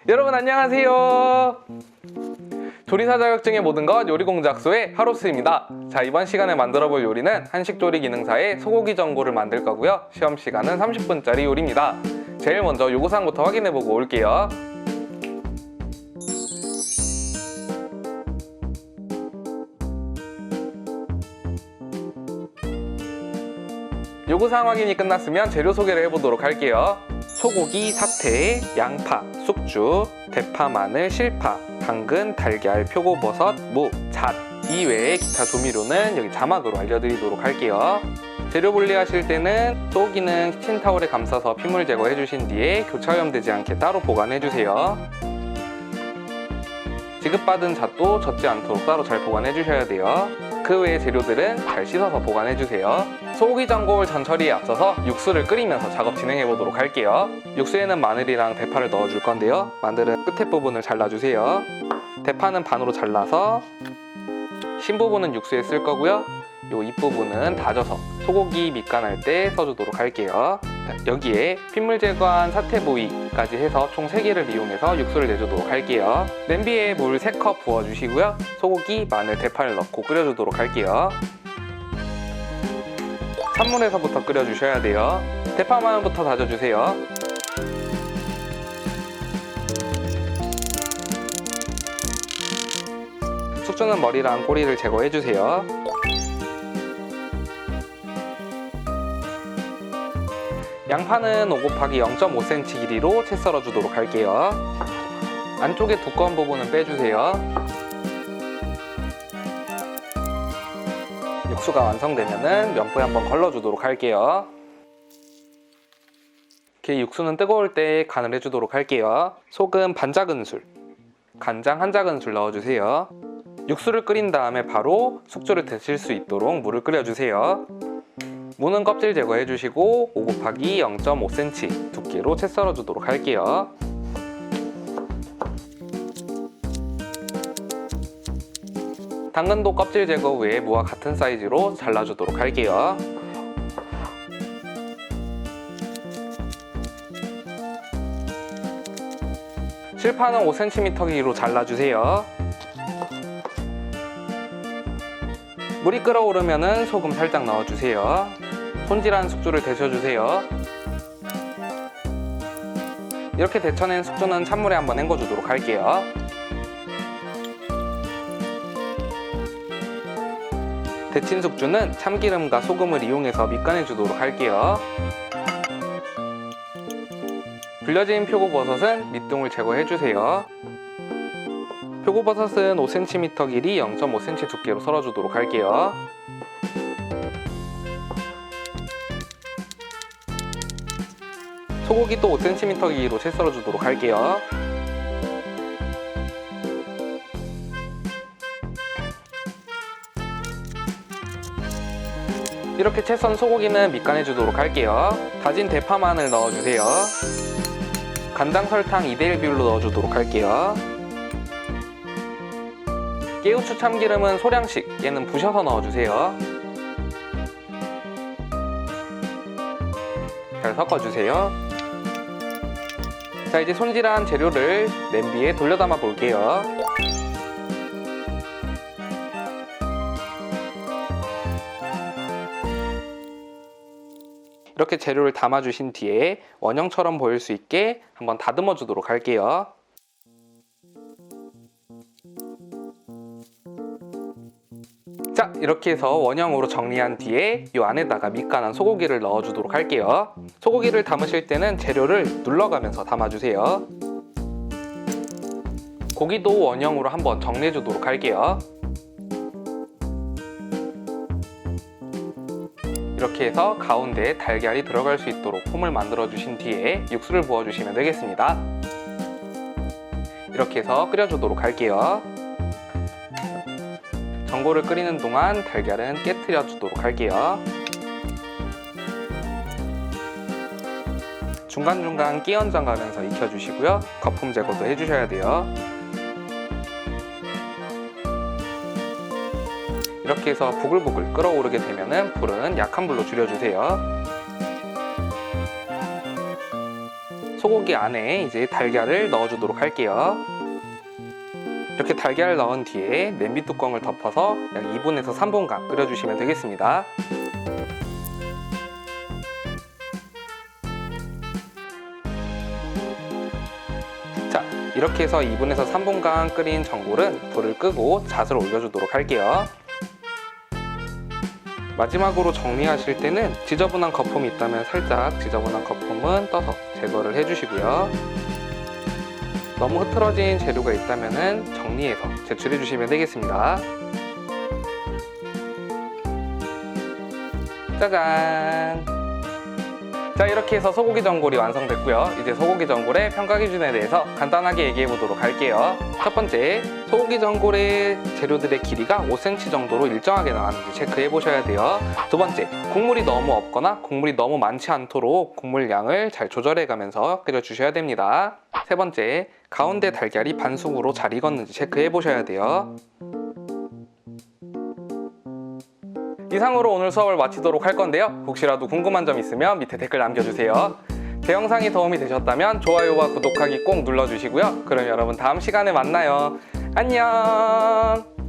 여러분 안녕하세요. 조리사 자격증의 모든 것 요리공작소의 하로스입니다. 자, 이번 시간에 만들어 볼 요리는 한식조리 기능사의 소고기 전골을 만들 거고요. 시험 시간은 30분짜리 요리입니다. 제일 먼저 요구사항부터 확인해 보고 올게요. 요구사항 확인이 끝났으면 재료 소개를 해보도록 할게요. 소고기, 사태, 양파, 숙주, 대파, 마늘, 실파, 당근, 달걀, 표고버섯, 무, 잣 이외의 기타 조미료는 여기 자막으로 알려드리도록 할게요. 재료 분리하실 때는 소고기는 키친타올에 감싸서 핏물 제거해 주신 뒤에 교차오염되지 않게 따로 보관해 주세요. 지급받은 잣도 젖지 않도록 따로 잘 보관해 주셔야 돼요. 그 외의 재료들은 잘 씻어서 보관해 주세요. 소고기 전골 전처리에 앞서서 육수를 끓이면서 작업 진행해 보도록 할게요. 육수에는 마늘이랑 대파를 넣어 줄 건데요. 마늘은 끝에 부분을 잘라주세요. 대파는 반으로 잘라서 심 부분은 육수에 쓸 거고요. 요 잎부분은 다져서 소고기 밑간할 때 써주도록 할게요. 여기에 핏물 제거한 사태 부위까지 해서 총 3개를 이용해서 육수를 내주도록 할게요. 냄비에 물 3컵 부어주시고요. 소고기, 마늘, 대파를 넣고 끓여주도록 할게요. 찬물에서부터 끓여주셔야 돼요. 대파, 마늘부터 다져주세요. 숙주는 머리랑 꼬리를 제거해주세요. 양파는 5 곱하기 0.5cm 길이로 채 썰어주도록 할게요. 안쪽에 두꺼운 부분은 빼주세요. 육수가 완성되면 면포에 한번 걸러주도록 할게요. 이렇게 육수는 뜨거울 때 간을 해주도록 할게요. 소금 반 작은술, 간장 1작은술 넣어주세요. 육수를 끓인 다음에 바로 숙주를 드실 수 있도록 물을 끓여주세요. 무는 껍질 제거해주시고 5 곱하기 0.5cm 두께로 채 썰어주도록 할게요. 당근도 껍질 제거 후에 무와 같은 사이즈로 잘라주도록 할게요. 실파는 5cm 길이로 잘라주세요. 물이 끓어오르면 소금 살짝 넣어주세요. 손질한 숙주를 데쳐주세요. 이렇게 데쳐낸 숙주는 찬물에 한번 헹궈주도록 할게요. 데친 숙주는 참기름과 소금을 이용해서 밑간해주도록 할게요. 불려진 표고버섯은 밑둥을 제거해주세요. 표고버섯은 5cm 길이 0.5cm 두께로 썰어주도록 할게요. 소고기도 5cm 길이로 채 썰어주도록 할게요. 이렇게 채 썬 소고기는 밑간해주도록 할게요. 다진 대파, 마늘 넣어주세요. 간장, 설탕 2:1 비율로 넣어주도록 할게요. 깨우추 참기름은 소량씩, 얘는 부셔서 넣어주세요. 잘 섞어주세요. 자, 이제 손질한 재료를 냄비에 돌려 담아 볼게요. 이렇게 재료를 담아주신 뒤에 원형처럼 보일 수 있게 한번 다듬어 주도록 할게요. 자, 이렇게 해서 원형으로 정리한 뒤에 이 안에다가 밑간한 소고기를 넣어주도록 할게요. 소고기를 담으실 때는 재료를 눌러가면서 담아주세요. 고기도 원형으로 한번 정리해주도록 할게요. 이렇게 해서 가운데에 달걀이 들어갈 수 있도록 폼을 만들어주신 뒤에 육수를 부어주시면 되겠습니다. 이렇게 해서 끓여주도록 할게요. 전골을 끓이는 동안 달걀은 깨트려 주도록 할게요. 중간중간 끼 얹어 가면서 익혀주시고요. 거품 제거도 해주셔야 돼요. 이렇게 해서 부글부글 끓어오르게 되면 불은 약한 불로 줄여주세요. 소고기 안에 이제 달걀을 넣어주도록 할게요. 이렇게 달걀을 넣은 뒤에 냄비 뚜껑을 덮어서 약 2분에서 3분간 끓여주시면 되겠습니다. 자, 이렇게 해서 2분에서 3분간 끓인 전골은 불을 끄고 잣을 올려주도록 할게요. 마지막으로 정리하실 때는 지저분한 거품이 있다면 살짝 지저분한 거품은 떠서 제거를 해주시고요. 너무 흐트러진 재료가 있다면 정리해서 제출해 주시면 되겠습니다. 짜잔! 자, 이렇게 해서 소고기 전골이 완성됐고요. 이제 소고기 전골의 평가 기준에 대해서 간단하게 얘기해 보도록 할게요. 첫 번째, 소고기 전골의 재료들의 길이가 5cm 정도로 일정하게 나왔는지 체크해 보셔야 돼요. 두 번째, 국물이 너무 없거나 국물이 너무 많지 않도록 국물 양을 잘 조절해 가면서 끓여 주셔야 됩니다. 세 번째, 가운데 달걀이 반숙으로 잘 익었는지 체크해 보셔야 돼요. 이상으로 오늘 수업을 마치도록 할 건데요. 혹시라도 궁금한 점 있으면 밑에 댓글 남겨주세요. 제 영상이 도움이 되셨다면 좋아요와 구독하기 꼭 눌러주시고요. 그럼 여러분 다음 시간에 만나요. 안녕!